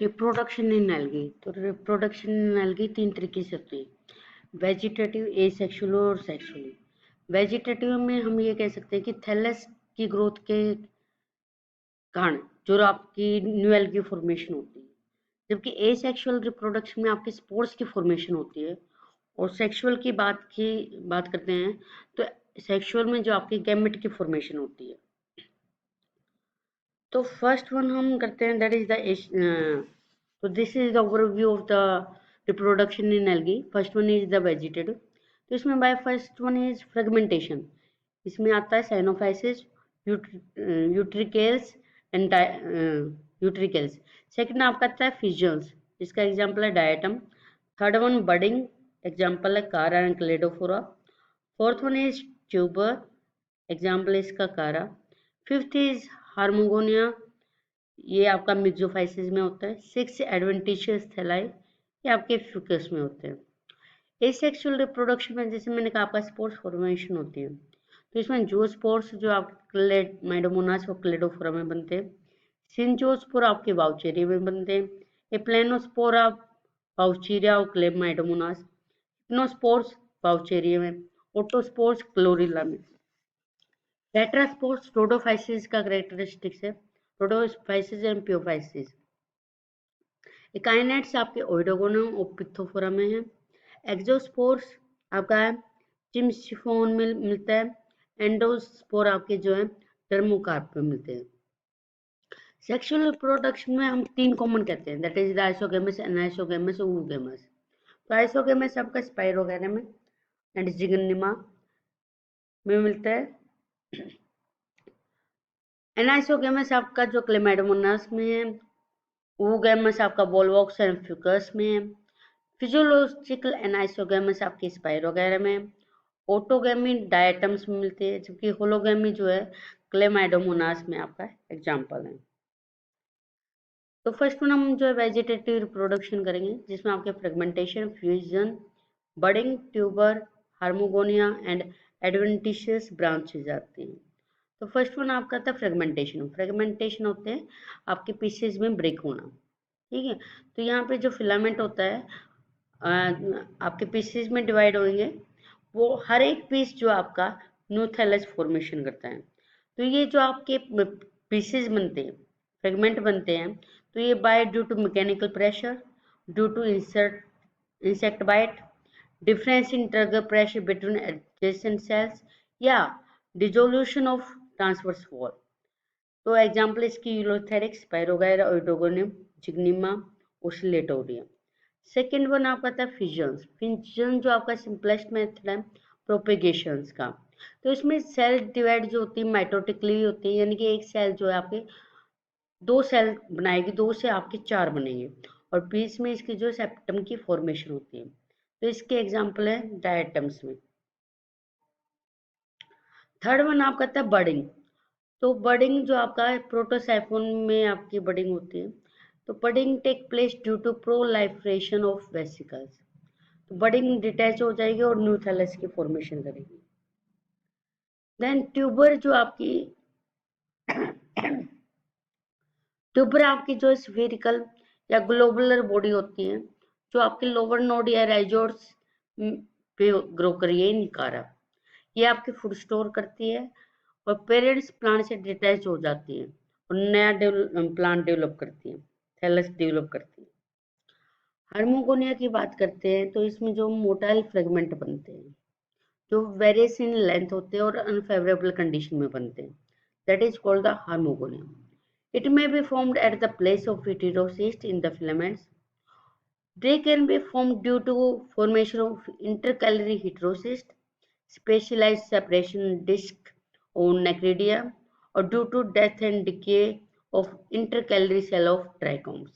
Reproduction in algae. तो reproduction in algae 3 तरीके से होती है, वेजिटेटिव, एसेक्सुअल और सेक्सुअली। वेजिटेटिव में हम ये कह सकते हैं कि थैलस की ग्रोथ के कारण जो आपकी न्यू एल्गी फॉर्मेशन होती है, जबकि एसेक्सुअल रिप्रोडक्शन में आपके स्पोर्स की फॉर्मेशन होती है। और सेक्सुअल की बात करते हैं तो सेक्सुअल में जो आपके गैमेट की फॉर्मेशन होती है। तो फर्स्ट वन हम करते हैं, दैट इज द तो this is the overview of the reproduction in algae. First one is the vegetative. तो इसमें by first one is fragmentation. इसमें आता है साइनोफाइसिस, यूट्रिकेल्स एंड यूट्रिकेल्स। सेकंड आपका आता है फिजन्स, इसका एग्जांपल है diatom. Third one budding, example है कारा and Cladophora. Fourth one is tuber, example है इसका कारा। फिफ्थ इज हार्मोगोनिया, ये आपका मिक्सोफाइसिस में होता है। सिक्स एडवेंटिशियस थैलाई, ये आपके फ्यूकस में होते हैं। एसेक्सुअल रिप्रोडक्शन में जैसे मैंने कहा आपका स्पोर्स फॉर्मेशन होती है। तो इसमें जो स्पोर्स जो आपके माइडोमोनास और क्लेडोफोरा में बनते हैं, सिंजोस्पोर आपके वाउचेरिया में बनते हैं, एप्लेनोस्पोरा वाउचेरिया और क्लेमाइडोमोनास, हिप्नोस्पोर्स वाउचेरिया में, ओटोस्पोर्स क्लोरिला में। टेट्रास्पोर्स रोडोफाइसिस का कैरेक्टरिस्टिक्स है, रोडोफाइसिस एंड पियोफाइसिस। एकाइनेट्स आपके ओइडोगोनम और पिथोफोरा में है। एक्सोस्पोर्स आपका चिम्सिफोन में मिलता है। एंडोस्पोर आपके जो है टर्मोकार्प में मिलते हैं। सेक्सुअल रिप्रोडक्शन में हम 3 कॉमन कहते हैं, that is the isogamous, anisogamous और oogemus। तो आइसोगेमस आपका स्पाइरोगैरम में एंड जिगनिमा में मिलता है। एनाइसोगेमस आपका जो क्लेमाइडोमोनास में है। oogemus आपका वोल्वॉक्स एंड फ्यूकस में है। फिजियोलॉजिकल एनाइसोगेमस आपके स्पाइरोगैरम में। ऑटोगेमी डायटम्स में मिलते हैं, जबकि होलोगेमी जो है क्लेमाइडोमोनास में आपका एग्जाम्पल है। तो फर्स्ट वन हम जो है वेजिटेटिव रिप्रोडक्शन करेंगे, जिसमें आपके fragmentation, fusion, budding, tuber, hormogonia and adventitious branches आते हैं। तो फर्स्ट वन आपका था फ्रेगमेंटेशन। फ्रेगमेंटेशन होते हैं आपके पीसेज में ब्रेक होना, ठीक है। तो यहाँ पे जो फिलामेंट होता है आपके पीसेज में डिवाइड होंगे, वो हर एक पीस जो आपका न्यू थैलस फॉर्मेशन करता है। तो ये जो आपके पीसेज बनते हैं, फ्रेगमेंट बनते हैं, तो ये by due to mechanical pressure, due to insect bite, difference in turgor pressure between adjacent cells, या डिसोल्यूशन ऑफ ट्रांसवर्स वॉल। तो एग्जांपल इसकी यूलोथेरिक्स, पायरोगायरा, ओइडोगोनियम, जिग्निमा, ओसिलेटोरियम। सेकेंड वन आपका था फिजन्स। फिजन जो आपका सिंपलेस्ट मेथड है प्रोपेगेशंस का। तो इसमें सेल डिवाइड जो होती है माइटोटिकली होती है, यानी कि एक सेल जो है आपके 2 सेल बनाएगी, 2 से आपके 4 बनेंगे, और बीच में इसकी जो सेप्टम की फॉर्मेशन होती है। तो इसके एग्जांपल है डायटम्स में। थर्ड वन आपका था बडिंग। तो बडिंग जो आपका है प्रोटोसाइफोन में आपकी बडिंग होती है। तो budding take place due to proliferation of vesicles. तो बडिंग डिटैच हो जाएगी और न्यू थैलस की फॉर्मेशन करेगी। देन ट्यूबर जो आपकी ट्यूबर आपकी जो स्फेरिकल या ग्लोबुलर बॉडी होती है, जो आपके लोअर नोड या राइजोड्स पे ग्रो करी है निकारा। ये आपके फूड स्टोर करती है और पेरेंट्स प्लांट से डिटैच हो जाती है और नया प्लांट डेवलप करती है, थैलस डेवलप करती है। हार्मोगोनिया की बात करते हैं तो इसमें जो मोटाइल फ्रेगमेंट बनते हैं, जो वेरियस इन लेंथ होते हैं और अनफेवरेबल कंडीशन में बनते हैं, that is called the hormogonia. It may be formed at the place of heterocyst in the filaments. They can be formed due to formation of intercalary heterocyst, specialized separation disc or nacridia, or due to death and decay of intercalary cell of trichomes.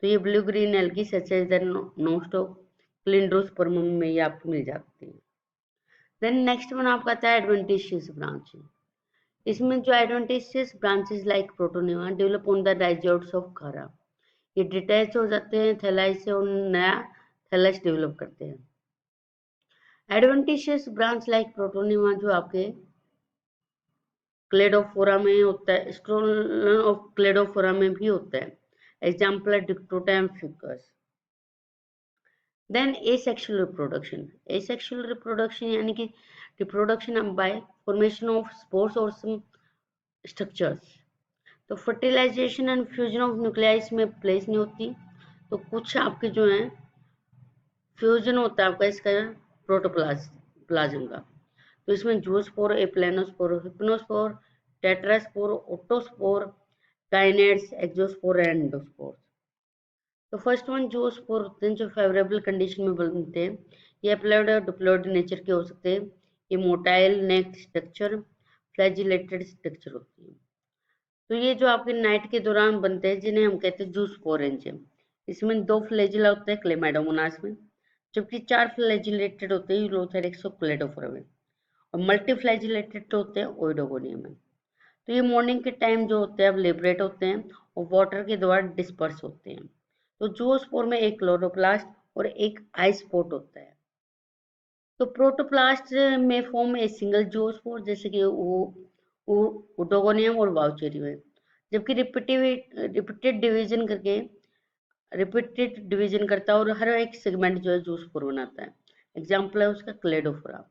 तो ये blue green algae such as the nostoc cylindrospermum में ये आपको मिल जाती है। Then next one आपका आता है एडवेंटिशियस ब्रांच। इसमें जो adventitious branches like protonema develop on the rhizoids of chara. ये डिटैच हो जाते हैं थैलाई से और नया थैलस डेवलप करते हैं। एडवेंटिशियस ब्रांच लाइक प्रोटोनिमा जो आपके क्लेडोफोरा में होता है, स्ट्रोलन ऑफ क्लेडोफोरा में भी होता है। एग्जाम्पल है Dictyota Fucus. Then asexual reproduction, asexual reproduction यानी कि reproduction by formation of spores or some structures। तो fertilization and fusion of nuclei इसमें प्लेस नहीं होती। तो कुछ आपके जो है फ्यूजन होता है आपका इसका प्रोटोप्लाज्म का। तो इसमें zoospore, aplanospore, hypnospore, tetraspore, autospore, kinetes, exospore and endospore. तो फर्स्ट वन जूस्पोर होते हैं जो फेवरेबल कंडीशन में बनते हैं। ये एप्लॉइड और डिप्लॉइड नेचर के हो सकते हैं। ये मोटाइल नेक स्ट्रक्चर, फ्लैजिलेटेड स्ट्रक्चर होती है। तो ये जो आपके नाइट के दौरान बनते हैं जिन्हें हम कहते हैं जूस्पोरेंज। इसमें 2 फ्लैजिला होते हैं क्लेमाइडोमोनास में, जबकि 4 फ्लैजिलेटेड होते हैं यूलोथेरिक्स और क्लेडोफोरा में, और मल्टी फ्लैजिलेटेड होते हैं ओइडोगोनिया में। तो ये मॉर्निंग के टाइम जो होते हैं अब लिबरेट होते हैं और वाटर के द्वारा डिस्पर्स होते हैं। तो जूस्पोर में एक क्लोरोप्लास्ट और एक आइसपोट होता है। तो प्रोटोप्लास्ट में फॉर्म ए सिंगल जूस्पोर जैसे कि उडोगोनियम और वाउचेरियम, जबकि रिपीटेड डिवीजन करता है और हर एक सेगमेंट जो है जूस्पोर बनाता है। एग्जाम्पल है उसका क्लेडोफोरा।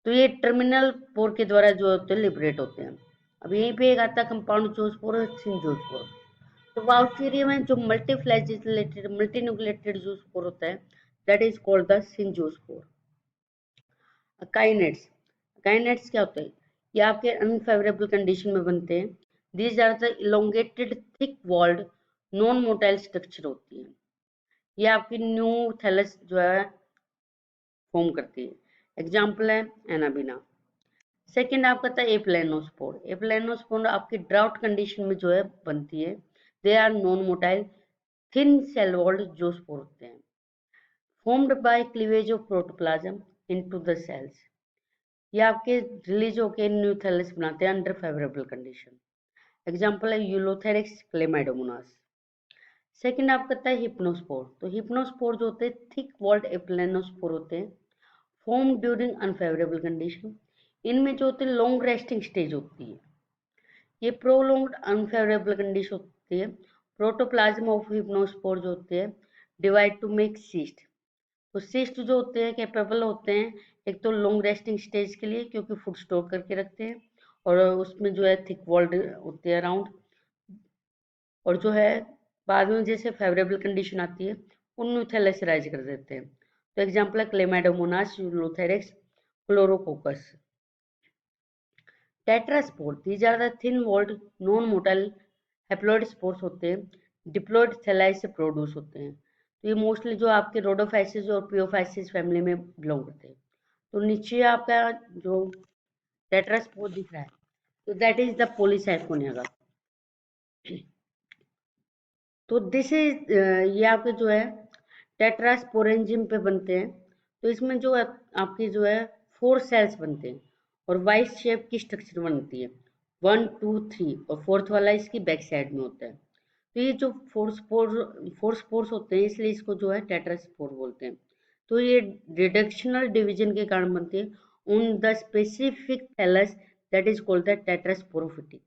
तो ये टर्मिनल पोर के द्वारा जो होते हैं लिबरेट होते हैं। अब यहीं पे एक आता है कंपाउंड जूस्पोर और सिंजोस्पोर। तो वाउचेरिया में जो मल्टीफ्लैजिलेटेड मल्टीन्यूक्लिएटेड जूस्पोर होता है दैट इज कॉल्ड द सिंजोस्पोर। काइनेट्स, काइनेट्स क्या होता है? ये आपके अनफेवरेबल कंडीशन में बनते हैं। These are the elongated thick walled non motile structure होती है। ये आपकी न्यू थैलस जो है फॉर्म करती है। एग्जाम्पल है एनाबिना। सेकेंड आपका था एप्लेनोस्पोर। एप्लेनोस्पोर आपकी ड्राउट कंडीशन में जो है बनती है। They are non motile thin cell walled zoospore होते हैं, formed by cleavage of protoplasm into the cells. ये आपके रिलीज होकर न्यू थैलस बनाते हैं अंडर फेवरेबल कंडीशन। एग्जाम्पल है यूलोथेरिक्स, क्लेमाइडोमोनास। सेकेंड आपका था हिप्नोस्पोर। तो हिप्नोस्पोर जो होते हैं थिक वॉल्ड एप्लेनोस्पोर होते हैं, फॉर्म ड्यूरिंग अनफेवरेबल कंडीशन। इनमें जो होते हैं लॉन्ग रेस्टिंग स्टेज होती है। ये प्रोलॉन्ग्ड अनफेवरेबल कंडीशन होती है। प्रोटोप्लाज्म ऑफ हिप्नोस्पोर जो होते हैं डिवाइड टू मेक सिस्ट। तो सिस्ट जो होते हैं कैपेबल होते हैं एक तो लॉन्ग रेस्टिंग स्टेज के लिए क्योंकि फूड स्टोर करके रखते हैं, और उसमें जो है थिक वॉल्ड होते हैं अराउंड, और जो है बाद में जैसे फेवरेबल कंडीशन आती है उन थैलेसराइज कर देते हैं। तो एग्जाम्पल है chlamydomonas, ulothrix, chlorococcus. Tetraspore, these are the thin walled non motile haploid spores होते हैं, डिप्लॉइड थैलाई से प्रोड्यूस होते हैं। तो ये मोस्टली जो आपके रोडोफाइसिस और पियोफाइसिस फैमिली में बिलोंग करते हैं। तो नीचे आपका जो टेट्रास्पोर दिख रहा है तो दैट इज द पॉलीसाइफोनिया का। तो दिस इज ये आपके जो है टेट्रास्पोरेंजियम पे बनते हैं। तो इसमें जो है आपकी जो है 4 सेल्स बनते हैं और वाइस शेप की स्ट्रक्चर बनती है। 1 2 3 और फोर्थ वाला इसकी बैक साइड में होता है। तो ये जो फोर स्पोर्स होते हैं इसलिए इसको जो है टेट्रास्पोर बोलते हैं। तो ये रिडक्शनल डिवीजन के कारण बनते हैं on the specific thallus that is called the tetrasporophyte.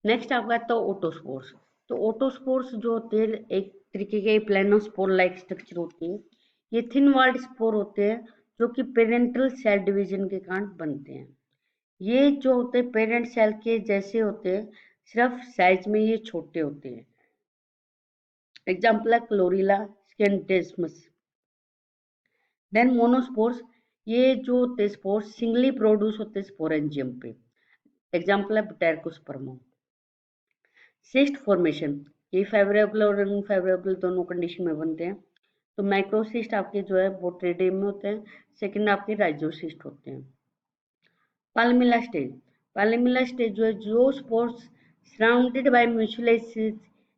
Next आपका आता है ओटोस्पोर्स। तो ओटोस्पोर्स जो होते हैं एक तरीके के प्लेनोस्पोर लाइक स्ट्रक्चर होते हैं। ये थिन वॉल्ड स्पोर होते हैं जो कि पेरेंटल सेल डिवीजन के कारण बनते हैं। ये जो होते हैं पेरेंट सेल के जैसे होते हैं, सिर्फ साइज में ये छोटे होते हैं। एग्जाम्पल है क्लोरिला स्केंटेस्मस। देन मोनोस्पोर्स, ये जो होते हैं स्पोर्स सिंगली प्रोड्यूस होते हैं स्पोरेंजियम पे। एग्जाम्पल है ब्यूटेरिकोस्पर्मम। सिस्ट फॉर्मेशन, ये फेवरेबल और अनफेवरेबल दोनों कंडीशन में बनते हैं। तो माइक्रोसिस्ट आपके जो है वो ट्रेडियम में होते हैं। सेकंड आपके राइजोसिस्ट होते हैं। पाल्मिला स्टेज, पाल्मिला स्टेज जो है जो spores surrounded by mutual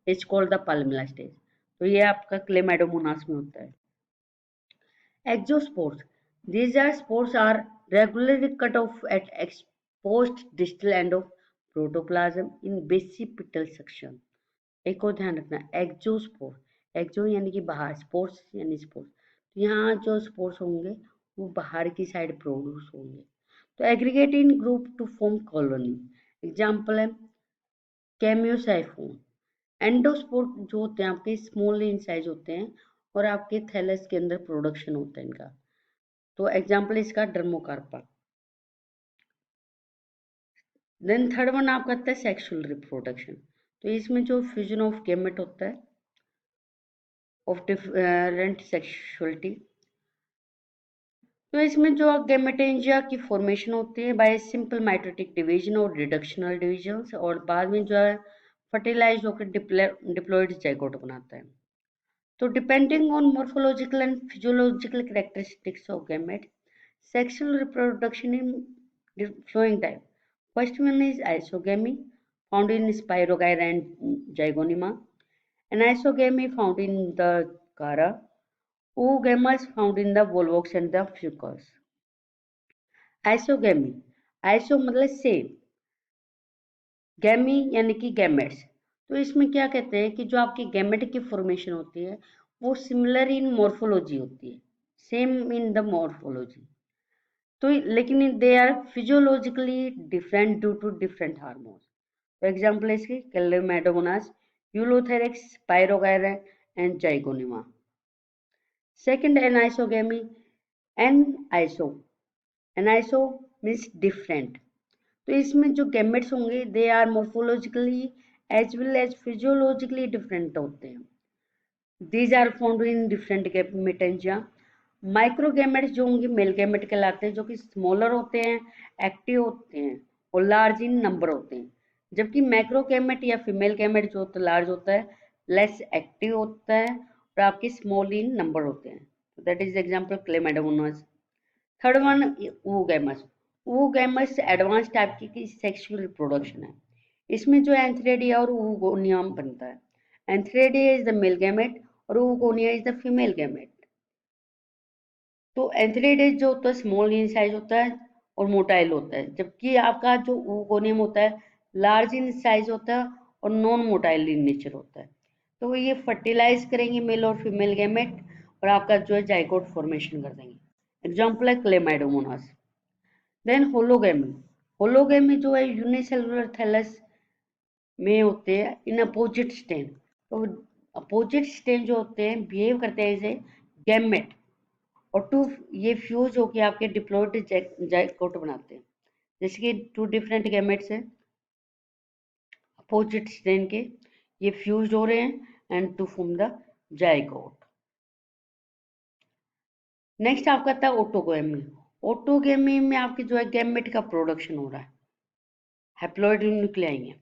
is called the palmella stage. तो ये आपका क्लेमाइडोमोनास में होता है। एक्सोस्पोर्स, these are spores are regularly cut off at exposed distal end of protoplasm in basipetal section। एक और ध्यान रखना, एक्सोस्पोर, एक्सो यानी कि बाहर, स्पोर्स यानी स्पोर्स। तो यहाँ जो स्पोर्स होंगे वो बाहर की साइड प्रोड्यूस होंगे। तो aggregate in group to form colony. Example है कैम्योसाइफोन। एंडोस्पोर जो होते हैं आपके स्मॉल इन साइज होते हैं और आपके थैलस के अंदर प्रोडक्शन होता है इनका। तो एग्जाम्पल इसका डर्मोकार्पा। देन थर्ड वन आपका आता है सेक्सुअल रिप्रोडक्शन। तो इसमें जो फ्यूजन ऑफ गैमेट होता है ऑफ डिफरेंट सेक्सुअलिटी। तो इसमें जो गैमेटेंजिया की फॉर्मेशन होती है बाय सिंपल माइटोटिक डिवीजन और रिडक्शनल डिविजन, और बाद में जो है फर्टिलाइज होकर डिप्लॉइड जाइगोट बनाता है। तो depending on morphological and physiological characteristics of gamete, sexual reproduction in flowing type. First one is isogamy, found in Spirogyra and Zygonema. Anisogamy found in the Cara. Oogamous found in the volvox and the fucus. Isogamy, iso मतलब same, गैमी यानी कि gametes. तो इसमें क्या कहते हैं कि जो आपकी गैमेट की फॉर्मेशन होती है वो सिमिलर इन मॉर्फोलॉजी होती है, सेम इन द मॉर्फोलॉजी। तो लेकिन they are physiologically different due to different hormones. For example इसके chlamydomonas, ulothrix, spirogyra and zygnema. Second anisogamy, an iso, aniso means different. तो इसमें जो गैमेट्स होंगे they are morphologically as well as physiologically different होते हैं। These are found in different gametangia. Microgametes जो होंगे male gamete कहलाते हैं, जो कि स्मॉलर होते हैं, एक्टिव होते हैं और लार्ज इन नंबर होते हैं। जबकि मैक्रोगैमेट या फीमेल गैमेट जो होता है लार्ज होता है, लेस एक्टिव होता है और आपके स्मॉल इन नंबर होते हैं। That is example chlamydomonas. Third one oogamous। oogamous advance type की सेक्सुअल रिप्रोडक्शन है। इसमें जो एंथ्रेडिया और oogonia बनता है। Antheridia is the male gamete और oogonia is the female gamete. तो एंथ्रेडिया जो होता है स्मॉल इन साइज होता है और मोटाइल होता है, जबकि आपका जो oogonia होता है लार्ज इन साइज होता है और नॉन मोटाइल इन नेचर होता है। तो ये फर्टिलाइज करेंगे मेल और फीमेल गैमेट और आपका जो है जाइगोट फॉर्मेशन कर देंगे। एग्जाम्पल है क्लेमाइडोमोनास। Then hologamy. होलोगैमी जो है यूनिसेलुलर थैलस में होते हैं इन अपोजिट स्टेन। तो अपोजिट स्टेन जो होते हैं बिहेव करते हैं एज गैमेट और टू ये फ्यूज होके आपके डिप्लॉइड जाइगोट बनाते हैं। जैसे कि टू डिफरेंट गैमेट्स हैं अपोजिट स्टेन के, ये फ्यूज हो रहे हैं and to form the zygote. Next आपका आता है ऑटोगैमी। ऑटोगैमी में आपके जो है गैमेट का प्रोडक्शन हो रहा है, हैप्लॉइड न्यूक्लियाई है,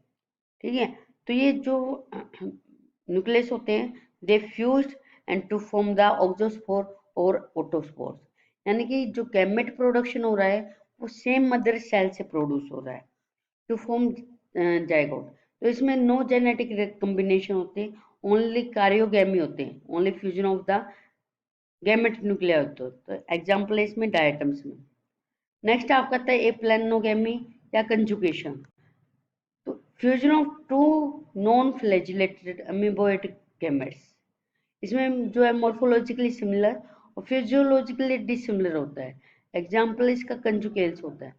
ठीक है। तो ये जो न्यूक्लियस होते हैं they fused and to form the auxospore और ओटोस्पोर्स, यानी कि जो गैमेट प्रोडक्शन हो रहा है वो सेम मदर सेल से प्रोड्यूस हो रहा है टू फॉर्म जाइगोट। तो इसमें नो जेनेटिक कॉम्बिनेशन होते हैं, ओनली कार्योगैमी होते हैं, only fusion of the gamete nuclei होते हैं। तो एग्जाम्पल है इसमें डायटम्स में। नेक्स्ट आपका आता है एप्लेनोगैमी या कंजुगेशन। तो fusion of two non flagellated amoeboid gametes, इसमें जो है मॉर्फोलॉजिकली सिमिलर और फिजियोलॉजिकली डिसिमिलर होता है। एग्जाम्पल इसका कंजुगेल्स होता है।